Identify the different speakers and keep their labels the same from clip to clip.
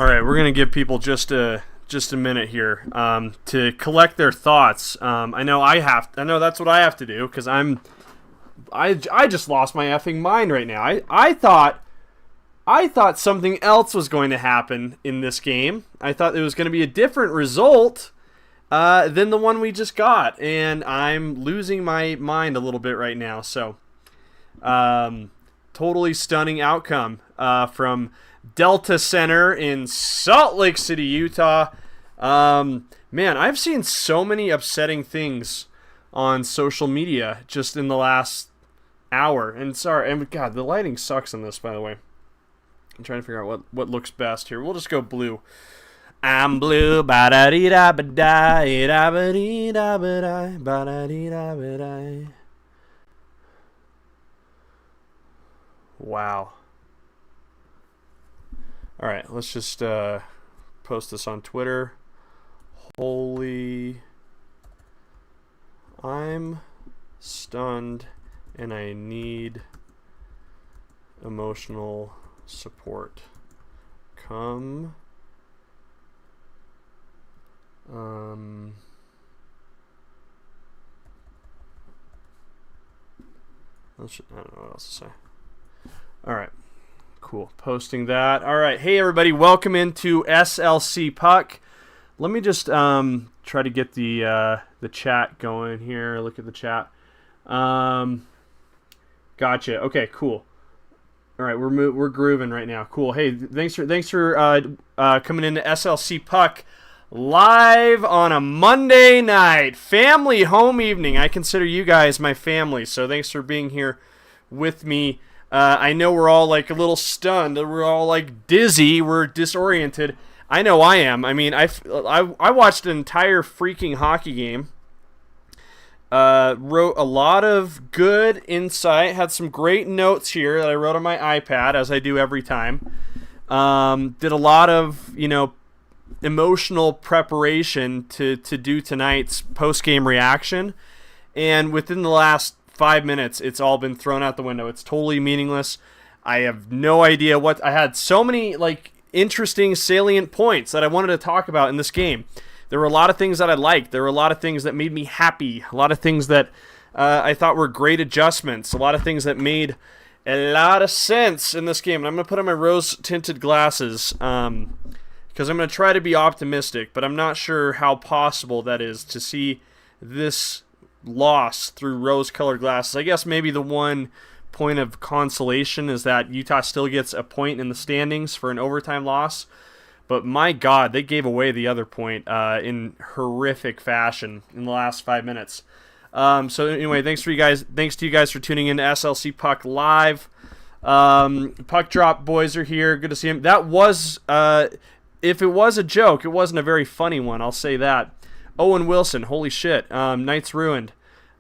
Speaker 1: All right, we're gonna give people just a minute here to collect their thoughts. I know that's what I have to do because I just lost my effing mind right now. I thought something else was going to happen in this game. I thought it was going to be a different result than the one we just got, and I'm losing my mind a little bit right now. So, totally stunning outcome from Delta Center in Salt Lake City, Utah. Man, I've seen so many upsetting things on social media just in the last hour. And God, the lighting sucks on this, by the way. I'm trying to figure out what looks best here. We'll just go blue. I'm blue, ba-da-dee-da-ba-da, da-ba-dee-da-ba-da, ba-da-dee-da-ba-da. Wow. All right, let's just post this on Twitter. Holy, I'm stunned and I need emotional support. Come. I don't know what else to say. All right. Cool. Posting that. All right. Hey, everybody. Welcome into SLC Puck. Let me just try to get the chat going here. Look at the chat. Gotcha. Okay, cool. All right, we're grooving right now. Cool. Hey, thanks for coming into SLC Puck live on a Monday night, family home evening. I consider you guys my family, so thanks for being here with me. I know we're all like a little stunned. We're all like dizzy. We're disoriented. I know I am. I mean, I watched an entire freaking hockey game. Wrote a lot of good insight. Had some great notes here that I wrote on my iPad, as I do every time. Did a lot of, emotional preparation to do tonight's post-game reaction. And within the last 5 minutes, it's all been thrown out the window. It's totally meaningless. I have no idea what... I had so many, interesting, salient points that I wanted to talk about in this game. There were a lot of things that I liked. There were a lot of things that made me happy. A lot of things that I thought were great adjustments. A lot of things that made a lot of sense in this game. And I'm going to put on my rose-tinted glasses because I'm going to try to be optimistic, but I'm not sure how possible that is to see this loss through rose-colored glasses. I guess maybe the one point of consolation is that Utah still gets a point in the standings for an overtime loss. But my God, they gave away the other point in horrific fashion in the last 5 minutes. So anyway, thanks to you guys for tuning in to SLC Puck Live. Puck Drop boys are here. Good to see him. That was, if it was a joke, it wasn't a very funny one. I'll say that. Owen Wilson, holy shit. Night's ruined.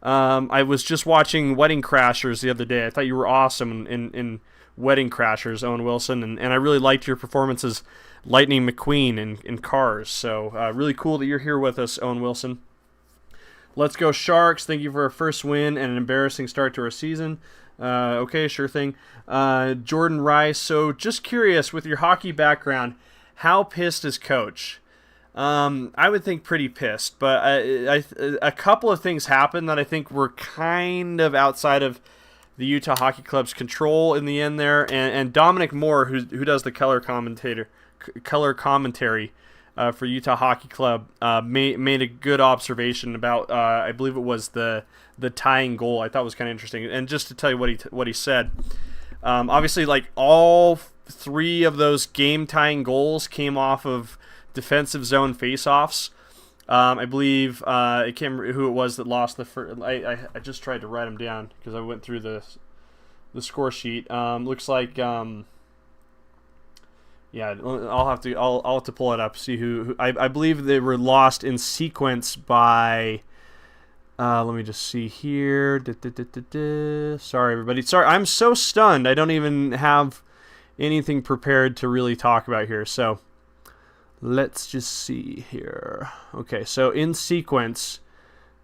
Speaker 1: I was just watching Wedding Crashers the other day. I thought you were awesome in Wedding Crashers, Owen Wilson, and I really liked your performances. Lightning McQueen in Cars. So really cool that you're here with us, Owen Wilson. Let's go Sharks. Thank you for our first win and an embarrassing start to our season. Okay, sure thing. Jordan Rice. So just curious, with your hockey background, how pissed is Coach? I would think pretty pissed, but a couple of things happened that I think were kind of outside of the Utah Hockey Club's control in the end there. And Dominic Moore, who does the color commentary for Utah Hockey Club, made a good observation about I believe it was the tying goal. I thought was kind of interesting. And just to tell you what he said, obviously all three of those game tying goals came off of defensive zone faceoffs. I believe I can't remember who it was that lost the first. I just tried to write them down because I went through the score sheet. Looks like. Yeah, I'll have to pull it up. See who I believe they were lost in sequence by. Let me just see here. Sorry, everybody. Sorry, I'm so stunned. I don't even have anything prepared to really talk about here. So let's just see here. Okay, so in sequence,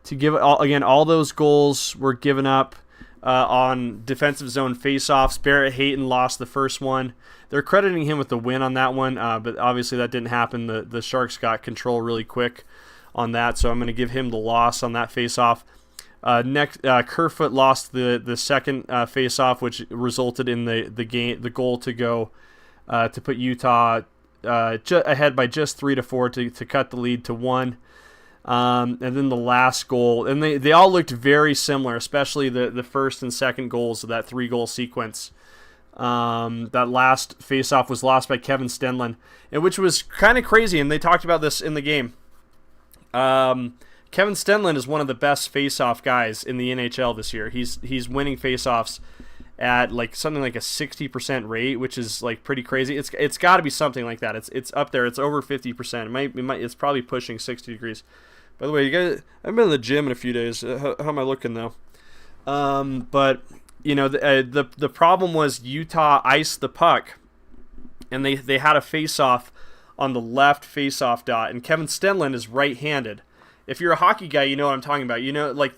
Speaker 1: to give all those goals were given up. on defensive zone faceoffs. Barrett Hayton lost the first one. They're crediting him with the win on that one, but obviously that didn't happen. The Sharks got control really quick on that, so I'm going to give him the loss on that faceoff. Next, Kerfoot lost the second faceoff, which resulted in the goal to go to put Utah ahead by just 3-4 to cut the lead to 1. And then the last goal, and they all looked very similar, especially the first and second goals of that 3-goal sequence. That last faceoff was lost by Kevin Stenlund, and which was kind of crazy, and they talked about this in the game. Kevin Stenlund is one of the best faceoff guys in the NHL this year. He's winning faceoffs at something like a 60% rate, which is pretty crazy. It's got to be something like that. It's up there. It's over 50%. It's probably pushing 60 degrees. By the way, you guys, I've been in the gym in a few days. How am I looking though? But the problem was Utah iced the puck, and they had a faceoff on the left faceoff dot, and Kevin Stenlund is right-handed. If you're a hockey guy, you know what I'm talking about.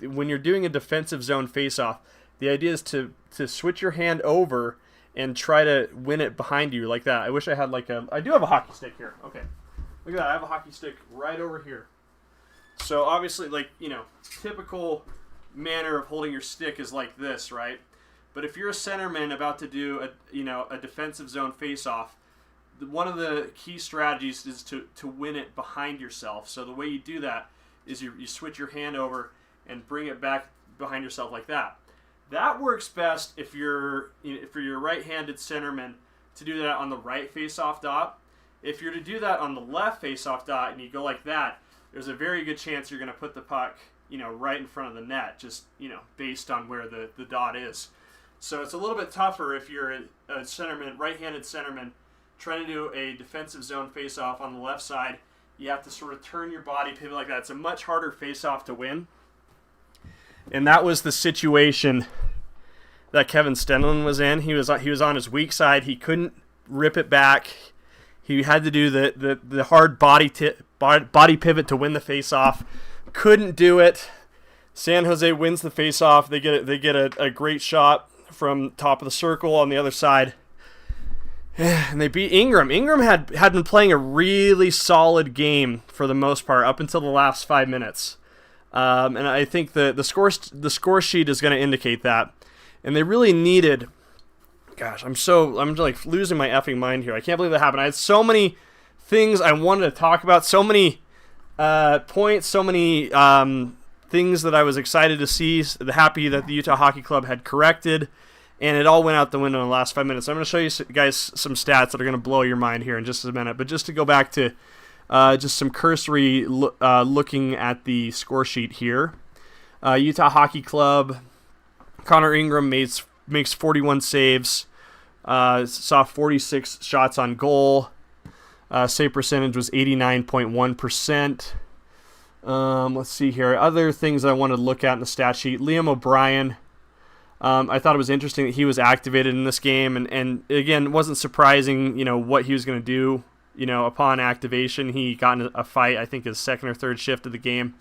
Speaker 1: When you're doing a defensive zone faceoff, the idea is to switch your hand over and try to win it behind you like that. I wish I had I do have a hockey stick here. Okay, look at that. I have a hockey stick right over here. So obviously, typical manner of holding your stick is like this, right? But if you're a centerman about to do a defensive zone faceoff, one of the key strategies is to win it behind yourself. So the way you do that is you switch your hand over and bring it back behind yourself like that. That works best if you're a right-handed centerman to do that on the right face-off dot. If you're to do that on the left face-off dot and you go like that, there's a very good chance you're going to put the puck, right in front of the net, just, based on where the dot is. So it's a little bit tougher if you're a centerman, right-handed centerman, trying to do a defensive zone face-off on the left side. You have to sort of turn your body, pivot like that. It's a much harder face-off to win. And that was the situation that Kevin Stenlund was in. He was on his weak side. He couldn't rip it back. He had to do the hard body pivot to win the face-off. Couldn't do it. San Jose wins the face-off. They get a great shot from top of the circle on the other side. And they beat Ingram. Ingram had been playing a really solid game for the most part up until the last 5 minutes. And I think the score sheet is going to indicate that. And they really needed. Gosh, I'm losing my effing mind here. I can't believe that happened. I had so many things I wanted to talk about, so many points, so many things that I was excited to see, happy that the Utah Hockey Club had corrected, and it all went out the window in the last 5 minutes. So I'm going to show you guys some stats that are going to blow your mind here in just a minute. But just to go back to just some cursory looking at the score sheet here. Utah Hockey Club, Connor Ingram makes 41 saves, saw 46 shots on goal. Save percentage was 89.1%. Let's see here. Other things I wanted to look at in the stat sheet. Liam O'Brien. I thought it was interesting that he was activated in this game, and again, it wasn't surprising, what he was going to do, upon activation. He got in a fight, I think his second or third shift of the game.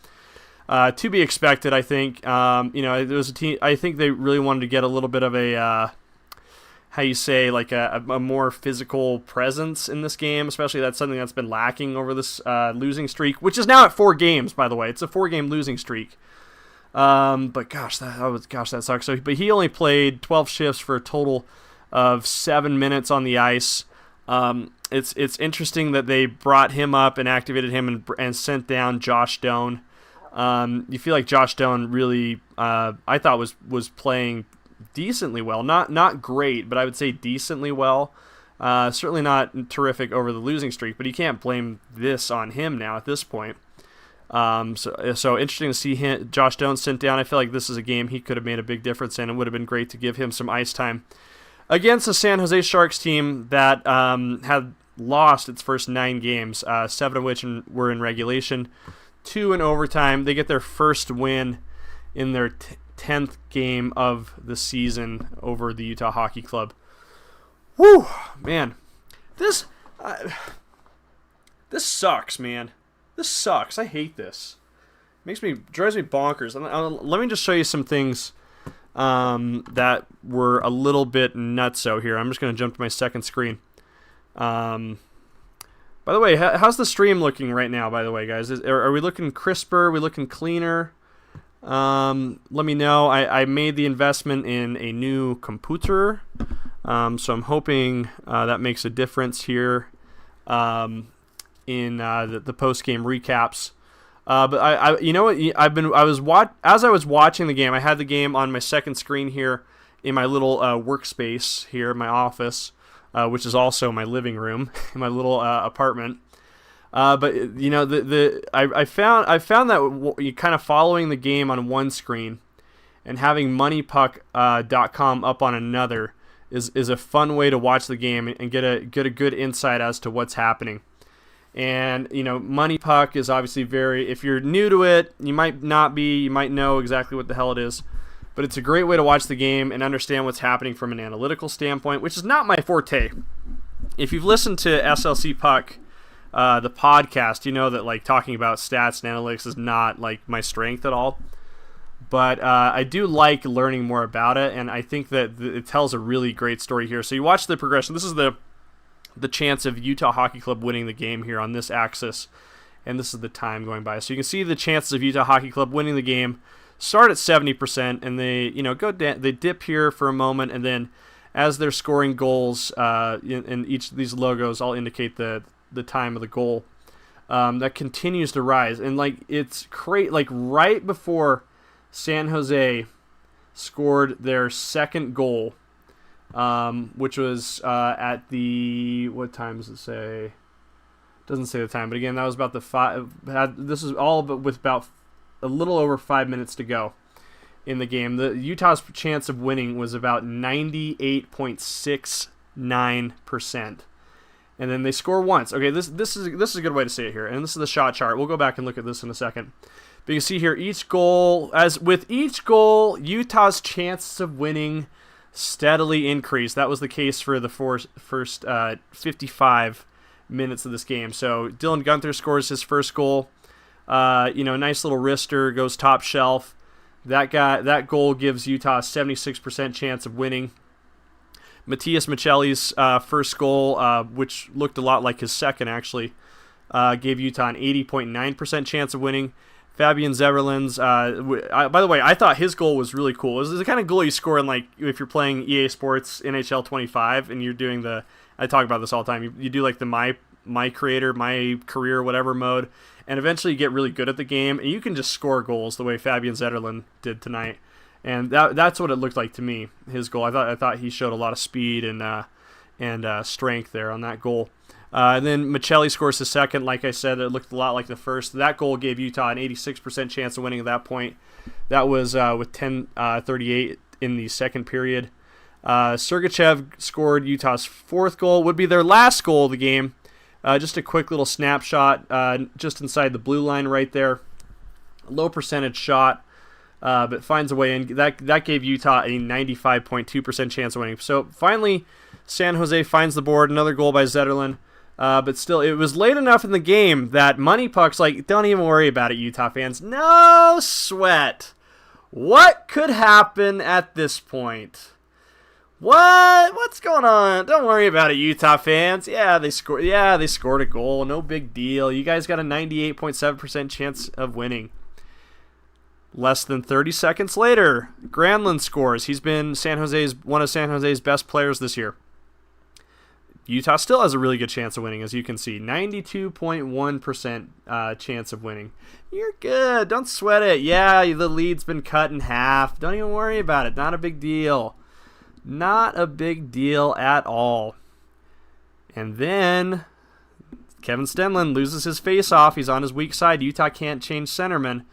Speaker 1: To be expected, I think. There was a team. I think they really wanted to get a little bit of a a more physical presence in this game, especially that's something that's been lacking over this losing streak, which is now at 4 games, by the way. It's a 4-game losing streak. But gosh, that sucks. But he only played 12 shifts for a total of 7 minutes on the ice. It's interesting that they brought him up and activated him and sent down Josh Doan. You feel like Josh Doan really, I thought was playing decently well. Not great, but I would say decently well. Certainly not terrific over the losing streak, but you can't blame this on him now at this point. So interesting to see Josh Doan sent down. I feel like this is a game he could have made a big difference in. It would have been great to give him some ice time against the San Jose Sharks team that had lost its first 9 games, 7 of which were in regulation, 2 in overtime. They get their first win in their 10th game of the season over the Utah Hockey Club. Whew, man. This sucks, man. This sucks. I hate this. Drives me bonkers. Let me just show you some things that were a little bit nutso here. I'm just going to jump to my second screen. By the way, how's the stream looking right now, by the way, guys? Are we looking crisper? Are we looking cleaner? Let me know. I made the investment in a new computer, so I'm hoping that makes a difference here in the post-game recaps. But I you know what? As I was watching the game, I had the game on my second screen here in my little workspace here in my office, which is also my living room in my little apartment. But you know, I found that you kind of following the game on one screen and having moneypuck.com up on another is a fun way to watch the game and get a good insight as to what's happening. And you know, Money Puck is obviously if you're new to it, you might not be, you might know exactly what the hell it is, but it's a great way to watch the game and understand what's happening from an analytical standpoint, which is not my forte. If you've listened to SLC Puck, the podcast, you know that like talking about stats and analytics is not like my strength at all. But I do like learning more about it, and I think that it tells a really great story here. So you watch the progression. This is the chance of Utah Hockey Club winning the game here on this axis, and this is the time going by. So you can see the chances of Utah Hockey Club winning the game start at 70%, and they go down, they dip here for a moment, and then as they're scoring goals, in each of these logos, I'll indicate the time of the goal. That continues to rise, and like it's great. Like right before San Jose scored their second goal, which was at the, what time does it say? Doesn't say the time, but again, that was about the this is all but with about a little over 5 minutes to go in the game. The Utah's chance of winning was about 98.69%. And then they score once. Okay, this is a good way to say it here. And this is the shot chart. We'll go back and look at this in a second. But you can see here, each goal, Utah's chances of winning steadily increased. That was the case for the first 55 minutes of this game. So Dylan Gunther scores his first goal. Nice little wrister, goes top shelf. That goal gives Utah a 76% chance of winning. Matias Michelli's first goal, which looked a lot like his second actually, gave Utah an 80.9% chance of winning. Fabian Zeverlin's, by the way, I thought his goal was really cool. It was the kind of goal you score in, like, if you're playing EA Sports NHL 25 and you're doing I talk about this all the time, you do like the my creator, my career, whatever mode, and eventually you get really good at the game, and you can just score goals the way Fabian Zetterlund did tonight. And that's what it looked like to me, his goal. I thought he showed a lot of speed and strength there on that goal. And then Michelli scores his second. Like I said, it looked a lot like the first. That goal gave Utah an 86% chance of winning at that point. That was with 10:38 in the second period. Sergachev scored Utah's fourth goal. Would be their last goal of the game. Just a quick little snapshot just inside the blue line right there. Low percentage shot. But finds a way in. That gave Utah a 95.2% chance of winning. So finally, San Jose finds the board. Another goal by Zetterlund. But still, it was late enough in the game that Money Puck's like, don't even worry about it, Utah fans. No sweat. What could happen at this point? What's going on? Don't worry about it, Utah fans. Yeah, they scored a goal. No big deal. You guys got a 98.7% chance of winning. Less than 30 seconds later, Granlund scores. He's been one of San Jose's best players this year. Utah still has a really good chance of winning, as you can see. 92.1% chance of winning. You're good. Don't sweat it. Yeah, the lead's been cut in half. Don't even worry about it. Not a big deal. Not a big deal at all. And then Kevin Stenlund loses his face-off. He's on his weak side. Utah can't change centerman.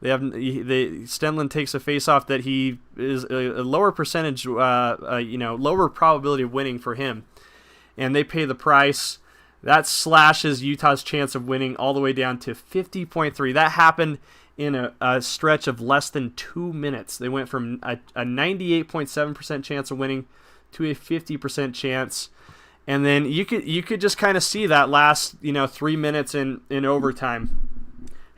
Speaker 1: Stenlund takes a face-off that he is a lower percentage, lower probability of winning for him. And they pay the price. That slashes Utah's chance of winning all the way down to 50.3. That happened in a stretch of less than 2 minutes. They went from a 98.7% chance of winning to a 50% chance. And then you could just kind of see that last 3 minutes in overtime.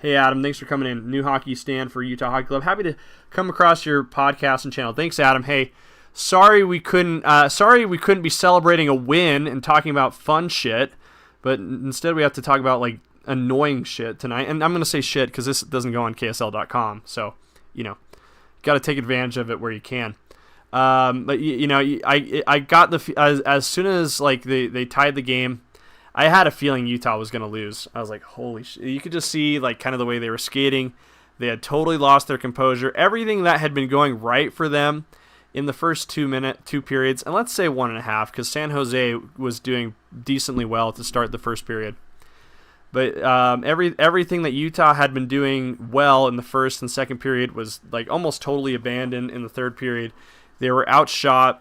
Speaker 1: Hey Adam, thanks for coming in. New hockey stand for Utah Hockey Club. Happy to come across your podcast and channel. Thanks, Adam. Hey, sorry we couldn't be celebrating a win and talking about fun shit, but instead we have to talk about like annoying shit tonight. And I'm gonna say shit because this doesn't go on KSL.com, so got to take advantage of it where you can. But I got as soon as like they tied the game, I had a feeling Utah was going to lose. I was like, holy shit. You could just see like kind of the way they were skating. They had totally lost their composure. Everything that had been going right for them in the first 2 periods, and let's say 1.5, because San Jose was doing decently well to start the first period. But everything that Utah had been doing well in the first and second period was like almost totally abandoned in the third period. They were outshot.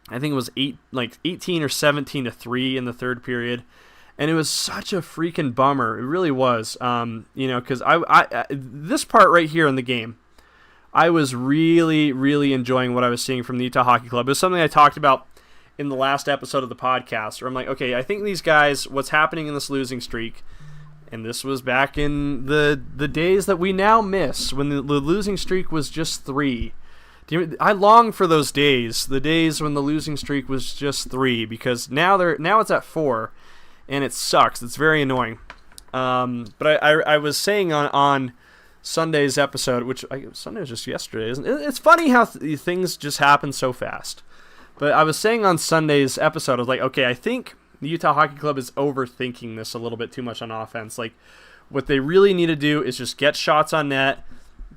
Speaker 1: I think it was 18 or 17-3 in the third period. And it was such a freaking bummer. It really was. Because I this part right here in the game, I was really, really enjoying what I was seeing from the Utah Hockey Club. It was something I talked about in the last episode of the podcast, where I'm like, okay, I think these guys, what's happening in this losing streak, and this was back in the days that we now miss, when the losing streak was just 3. I long for those days, the days when the losing streak was just 3, because now it's at 4. And it sucks. It's very annoying. But I was saying on Sunday's episode, which Sunday was just yesterday, isn't it? It's funny how things just happen so fast. But I was saying on Sunday's episode, I was like, okay, I think the Utah Hockey Club is overthinking this a little bit too much on offense. Like, what they really need to do is just get shots on net,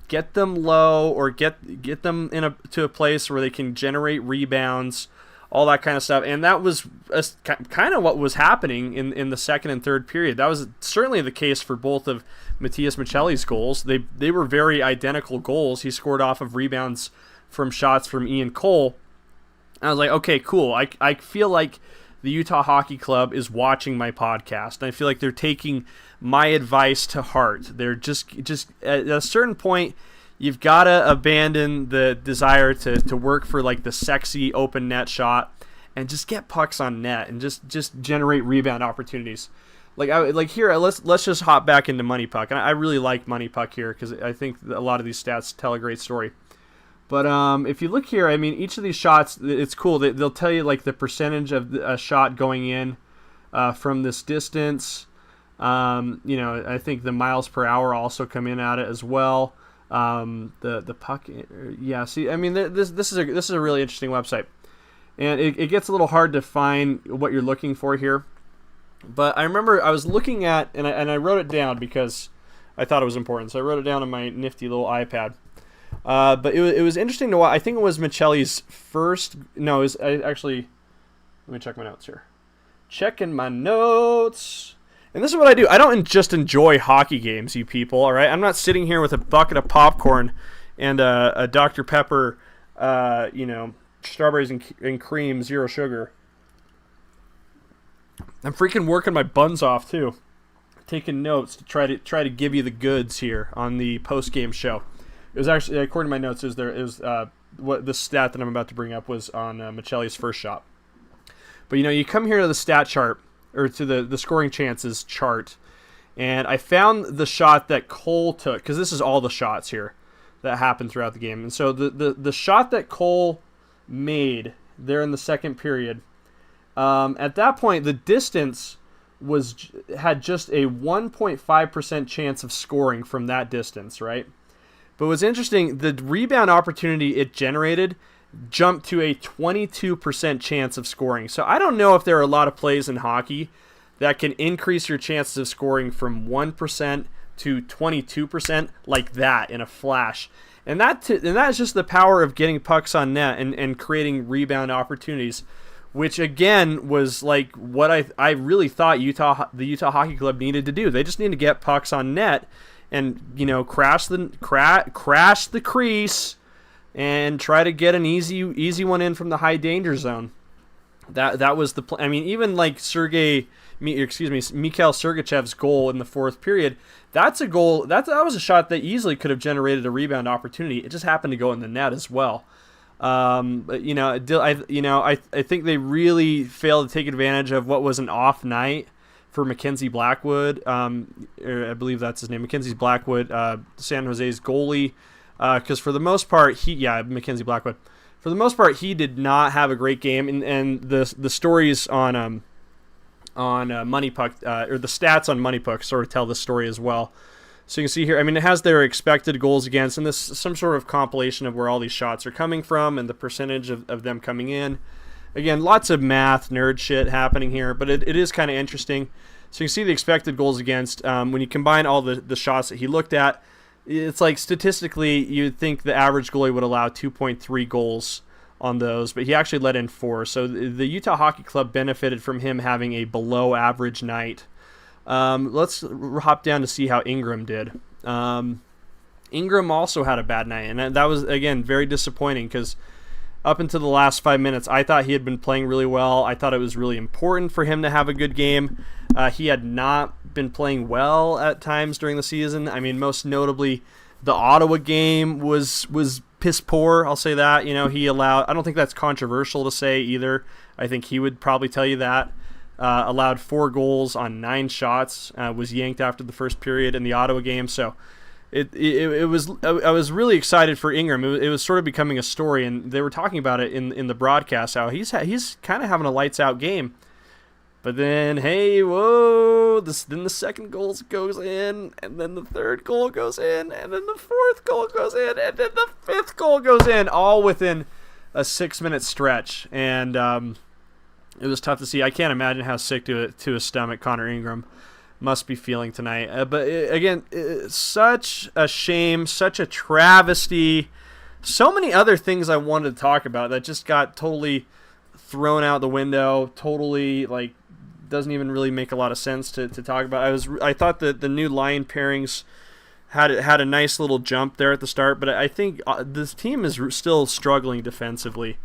Speaker 1: get them low, or get them to a place where they can generate rebounds, all that kind of stuff. And that was kind of what was happening in the second and third period. That was certainly the case for both of Matias Michelli's goals. They were very identical goals. He scored off of rebounds from shots from Ian Cole. And I was like, okay, cool. I feel like the Utah Hockey Club is watching my podcast. And I feel like they're taking my advice to heart. They're just at a certain point, you've got to abandon the desire to work for like the sexy open net shot and just get pucks on net and just generate rebound opportunities. Here, let's just hop back into Money Puck. And I really like Money Puck here because I think a lot of these stats tell a great story. But if you look here, I mean, each of these shots, it's cool. They'll tell you like the percentage of a shot going in from this distance. I think the miles per hour also come in at it as well. The puck, yeah. See, I mean, this is a really interesting website, and it gets a little hard to find what you're looking for here. But I remember I was looking at, and I wrote it down because I thought it was important. So I wrote it down on my nifty little iPad. But it was interesting to watch. I think it was Michelli's first. No, it was actually. Let me check my notes here. Checking my notes. And this is what I do. I don't just enjoy hockey games, you people, all right? I'm not sitting here with a bucket of popcorn and a Dr. Pepper, strawberries and cream, zero sugar. I'm freaking working my buns off, too. Taking notes to try to give you the goods here on the post-game show. It was actually, according to my notes, what the stat that I'm about to bring up was on Michelli's first shot. But, you come here to the stat chart, or to the scoring chances chart, and I found the shot that Cole took, because this is all the shots here that happened throughout the game. And so the shot that Cole made there in the second period, at that point, the distance had just a 1.5% chance of scoring from that distance, right? But what's interesting, the rebound opportunity it generated jumped to a 22% chance of scoring. So I don't know if there are a lot of plays in hockey that can increase your chances of scoring from 1% to 22% like that in a flash. And that is just the power of getting pucks on net and creating rebound opportunities, which again was like what I really thought the Utah Hockey Club needed to do. They just need to get pucks on net and crash the crease and try to get an easy one in from the high danger zone. That was the I mean, even like Mikhail Sergachev's goal in the fourth period, that's a goal that was a shot that easily could have generated a rebound opportunity. It just happened to go in the net as well. But I think they really failed to take advantage of what was an off night for Mackenzie Blackwood. I believe that's his name, Mackenzie Blackwood, San Jose's goalie. Because for the most part, Mackenzie Blackwood. For the most part, he did not have a great game, and the stories on Money Puck, or the stats on Money Puck sort of tell the story as well. So you can see here, I mean, it has their expected goals against, and this is some sort of compilation of where all these shots are coming from and the percentage of them coming in. Again, lots of math, nerd shit happening here, but it is kind of interesting. So you can see the expected goals against. When you combine all the shots that he looked at, it's like statistically you'd think the average goalie would allow 2.3 goals on those, but he actually let in 4. So the Utah Hockey Club benefited from him having a below average night. Let's hop down to see how Ingram did. Ingram also had a bad night, and that was, again, very disappointing because up until the last 5 minutes, I thought he had been playing really well. I thought it was really important for him to have a good game. He had not been playing well at times during the season. I mean, most notably, the Ottawa game was piss poor. I'll say that. He allowed. I don't think that's controversial to say either. I think he would probably tell you that. Allowed 4 goals on 9 shots. Was yanked after the first period in the Ottawa game. So it was. I was really excited for Ingram. It was sort of becoming a story, and they were talking about it in the broadcast. How he's kind of having a lights out game. But then, then the second goal goes in, and then the third goal goes in, and then the fourth goal goes in, and then the fifth goal goes in, all within a 6-minute stretch. And it was tough to see. I can't imagine how sick to his stomach Connor Ingram must be feeling tonight. Again, such a shame, such a travesty. So many other things I wanted to talk about that just got totally thrown out the window, totally doesn't even really make a lot of sense to talk about. I thought that the new line pairings had a nice little jump there at the start, but I think this team is still struggling defensively.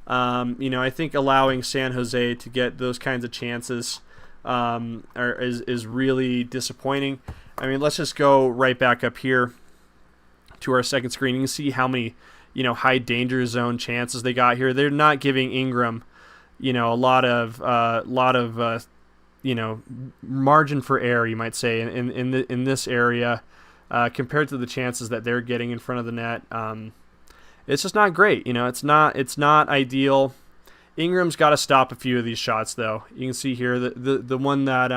Speaker 1: I think allowing San Jose to get those kinds of chances is really disappointing. I mean, let's just go right back up here to our second screen. You can see how many high danger zone chances they got here. They're not giving Ingram a lot of margin for error, you might say, in this area compared to the chances that they're getting in front of the net. It's just not great. It's not ideal. Ingram's got to stop a few of these shots, though. You can see here the one that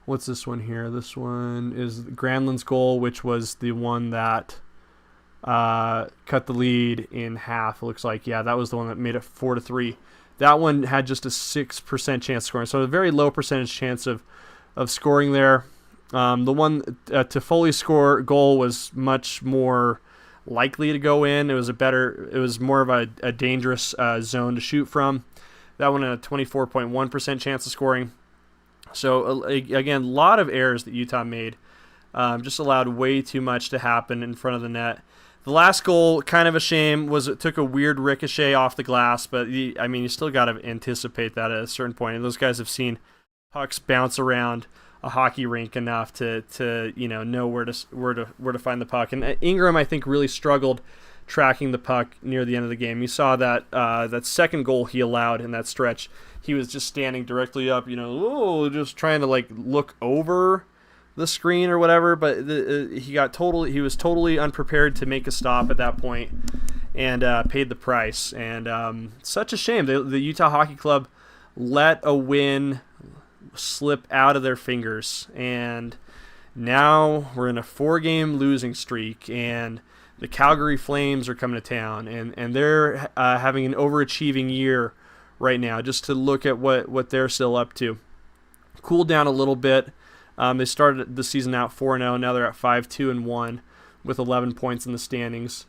Speaker 1: what's this one here? This one is Granlund's goal, which was the one that cut the lead in half. It looks like, yeah, that was the one that made it 4-3. That one had just a 6% chance of scoring, so a very low percentage chance of scoring there. The one to fully score goal was much more likely to go in. It was more of a dangerous zone to shoot from. That one had a 24.1% chance of scoring. So again, a lot of errors that Utah made. Just allowed way too much to happen in front of the net. The last goal, kind of a shame, was it took a weird ricochet off the glass, but you still got to anticipate that at a certain point. And those guys have seen pucks bounce around a hockey rink enough to know where to find the puck. And Ingram, I think, really struggled tracking the puck near the end of the game. You saw that that second goal he allowed in that stretch. He was just standing directly up, just trying to look over the screen or whatever, but he was totally unprepared to make a stop at that point and paid the price. And such a shame. The Utah Hockey Club let a win slip out of their fingers, and now we're in a 4-game losing streak, and the Calgary Flames are coming to town, and they're having an overachieving year right now. Just to look at what they're still up to. Cooled down a little bit. They started the season out 4-0. Now they're at 5-2-1 with 11 points in the standings.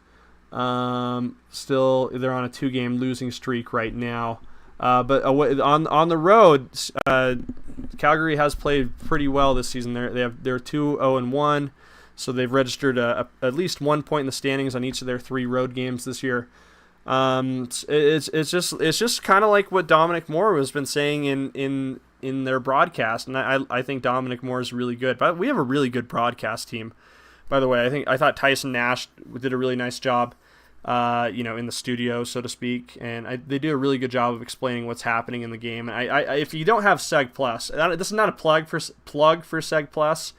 Speaker 1: Still, they're on a 2-game losing streak right now. But on the road, Calgary has played pretty well this season. They're 2-0-1, so they've registered at least 1 point in the standings on each of their 3 road games this year. It's just kind of like what Dominic Moore has been saying in their broadcast, and I think Dominic Moore is really good. But we have a really good broadcast team, by the way. I thought Tyson Nash did a really nice job in the studio, so to speak, and they do a really good job of explaining what's happening in the game. And if you don't have Seg Plus, this is not a plug for Seg Plus.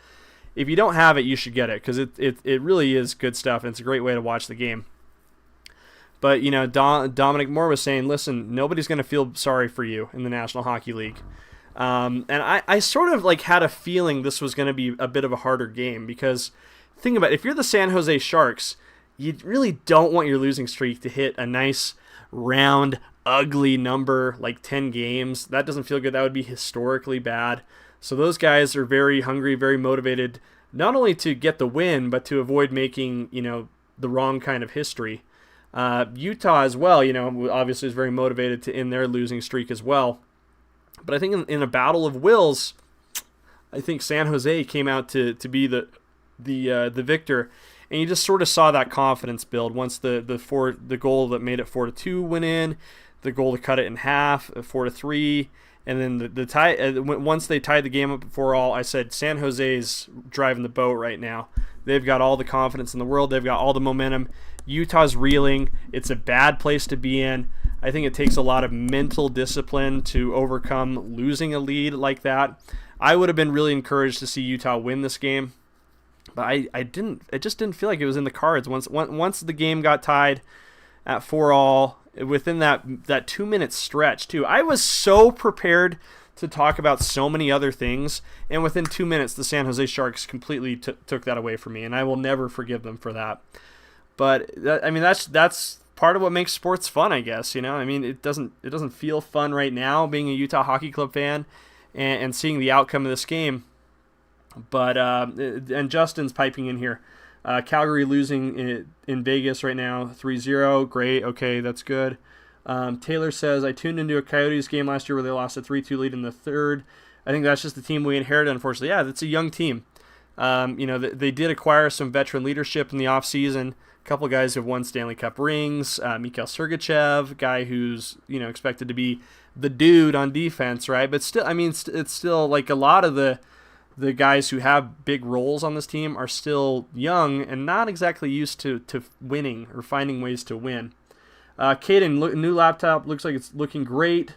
Speaker 1: If you don't have it, you should get it, because it really is good stuff, and it's a great way to watch the game. But, Dominic Moore was saying, listen, nobody's going to feel sorry for you in the National Hockey League. And I sort of had a feeling this was going to be a bit of a harder game, because think about it, if you're the San Jose Sharks, you really don't want your losing streak to hit a nice, round, ugly number like 10 games. That doesn't feel good. That would be historically bad. So those guys are very hungry, very motivated, not only to get the win, but to avoid making, the wrong kind of history. Utah as well, obviously is very motivated to end their losing streak as well. But I think in a battle of wills, I think San Jose came out to be the victor, and you just sort of saw that confidence build once the goal that made it 4-2 went in, the goal to cut it in half, 4-3. And then the tie. Once they tied the game up at 4-4, I said San Jose's driving the boat right now. They've got all the confidence in the world. They've got all the momentum. Utah's reeling. It's a bad place to be in. I think it takes a lot of mental discipline to overcome losing a lead like that. I would have been really encouraged to see Utah win this game, but I didn't. It just didn't feel like it was in the cards. Once the game got tied at 4-4. Within that 2-minute stretch, too. I was so prepared to talk about so many other things, and within 2 minutes, the San Jose Sharks completely took that away from me, and I will never forgive them for that. But, that's part of what makes sports fun, I guess, it doesn't feel fun right now being a Utah Hockey Club fan and seeing the outcome of this game. But, and Justin's piping in here. Calgary losing in Vegas right now, 3-0. Great. Okay, that's good. Taylor says, I tuned into a Coyotes game last year where they lost a 3-2 lead in the third. I think that's just the team we inherited, unfortunately. Yeah, that's a young team. They did acquire some veteran leadership in the offseason. A couple of guys who have won Stanley Cup rings. Mikhail Sergachev, guy who's, expected to be the dude on defense, right? But still, it's still like a lot of the guys who have big roles on this team are still young and not exactly used to winning or finding ways to win. Caden, new laptop, looks like it's looking great.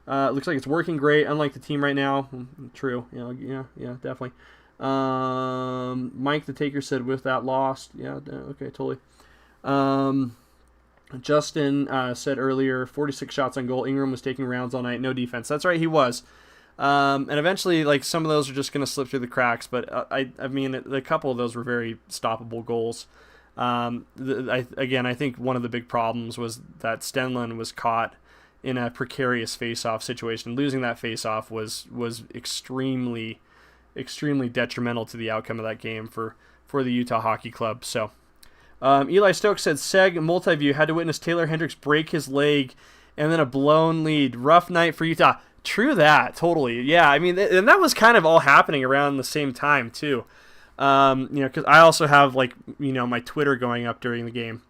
Speaker 1: Looks like it's working great, unlike the team right now. True. Yeah, definitely. Mike the Taker said with that lost. Yeah, okay, totally. Justin said earlier, 46 shots on goal. Ingram was taking rounds all night. No defense. That's right, he was. And eventually, some of those are just going to slip through the cracks. But a couple of those were very stoppable goals. I think one of the big problems was that Stenlund was caught in a precarious face-off situation. Losing that face-off was extremely, extremely detrimental to the outcome of that game for the Utah Hockey Club. So, Eli Stokes said, Seg Multiview had to witness Taylor Hendricks break his leg and then a blown lead. Rough night for Utah. True that, totally. Yeah, and that was kind of all happening around the same time, too. Because I also have, my Twitter going up during the game,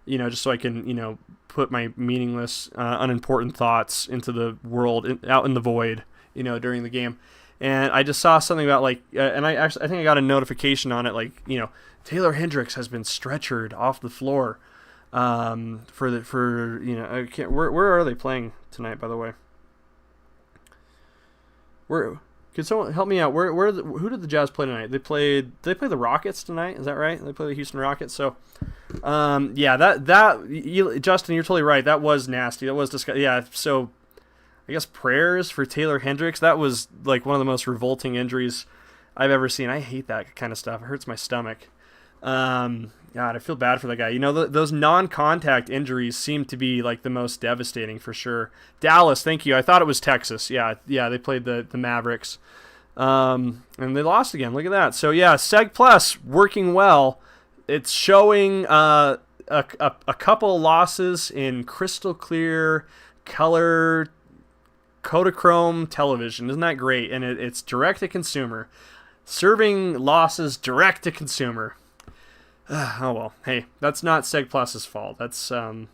Speaker 1: just so I can, put my meaningless, unimportant thoughts into the world, out in the void, during the game. And I just saw something about, and I think I got a notification on it, Taylor Hendricks has been stretchered off the floor, where are they playing tonight, by the way? Could someone help me out? Who did the Jazz play tonight? Did they play the Rockets tonight? Is that right? They play the Houston Rockets. So, Justin, you're totally right. That was nasty. That was disgusting. Yeah. So, I guess prayers for Taylor Hendricks. That was one of the most revolting injuries I've ever seen. I hate that kind of stuff. It hurts my stomach. God, I feel bad for that guy. Those non-contact injuries seem to be the most devastating for sure. Dallas, thank you. I thought it was Texas. Yeah, they played the Mavericks. And they lost again. Look at that. So yeah, Seg Plus working well. It's showing a couple losses in crystal clear color Kodachrome television. Isn't that great? And it's direct to consumer. Serving losses direct to consumer. Oh well, hey, that's not Seg Plus's fault. That's you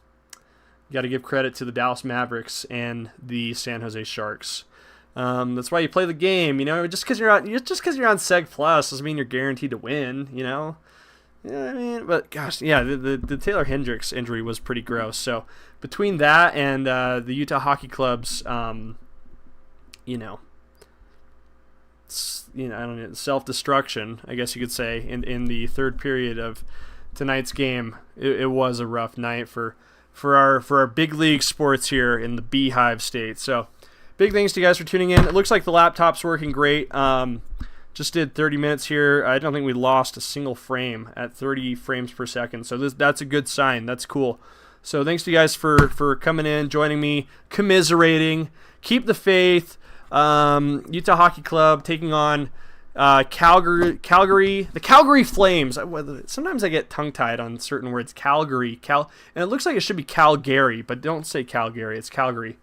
Speaker 1: got to give credit to the Dallas Mavericks and the San Jose Sharks. That's why you play the game. Just because you're on Seg Plus doesn't mean you're guaranteed to win. Yeah, I mean, but gosh, yeah, the Taylor Hendricks injury was pretty gross. So between that and the Utah Hockey Club's, you know, I don't know, self-destruction, I guess you could say, in the third period of tonight's game, it was a rough night for our big league sports here in the Beehive State. So big thanks to you guys for tuning in. It looks like the laptop's working great. Just did 30 minutes here. I don't think we lost a single frame at 30 frames per second. So that's a good sign. That's cool. So thanks to you guys for coming in, joining me, commiserating. Keep the faith. Utah Hockey Club taking on Calgary, the Calgary Flames. Sometimes I get tongue-tied on certain words. Calgary, and it looks like it should be Calgary, but don't say Calgary. It's Calgary.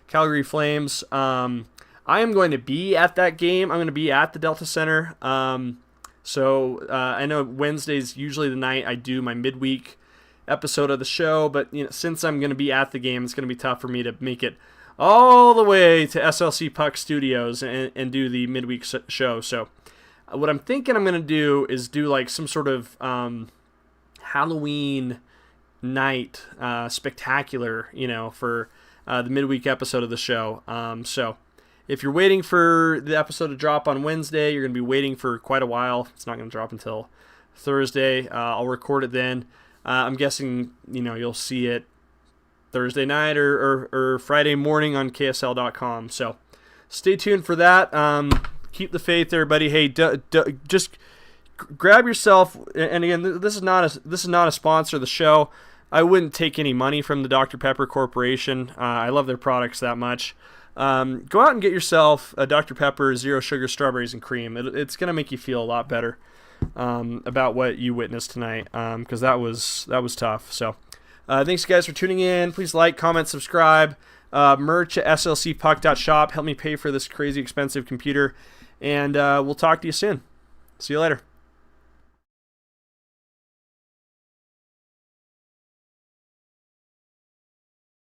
Speaker 1: Calgary Flames. I am going to be at that game. I'm going to be at the Delta Center. So I know Wednesday's usually the night I do my midweek episode of the show, but since I'm going to be at the game, it's going to be tough for me to make it all the way to SLC Puck Studios and do the midweek show. So what I'm thinking I'm going to do is do like some sort of Halloween night spectacular, for the midweek episode of the show. So if you're waiting for the episode to drop on Wednesday, you're going to be waiting for quite a while. It's not going to drop until Thursday. I'll record it then. I'm guessing, you'll see it Thursday night or Friday morning on KSL.com. So stay tuned for that. Keep the faith, everybody. Hey, just grab yourself. And again, this is not a sponsor of the show. I wouldn't take any money from the Dr. Pepper Corporation. I love their products that much. Go out and get yourself a Dr. Pepper Zero Sugar Strawberries and Cream. It's going to make you feel a lot better about what you witnessed tonight, because that was tough. So thanks, guys, for tuning in. Please like, comment, subscribe. Merch at slcpuck.shop. Help me pay for this crazy expensive computer. And we'll talk to you soon. See you later.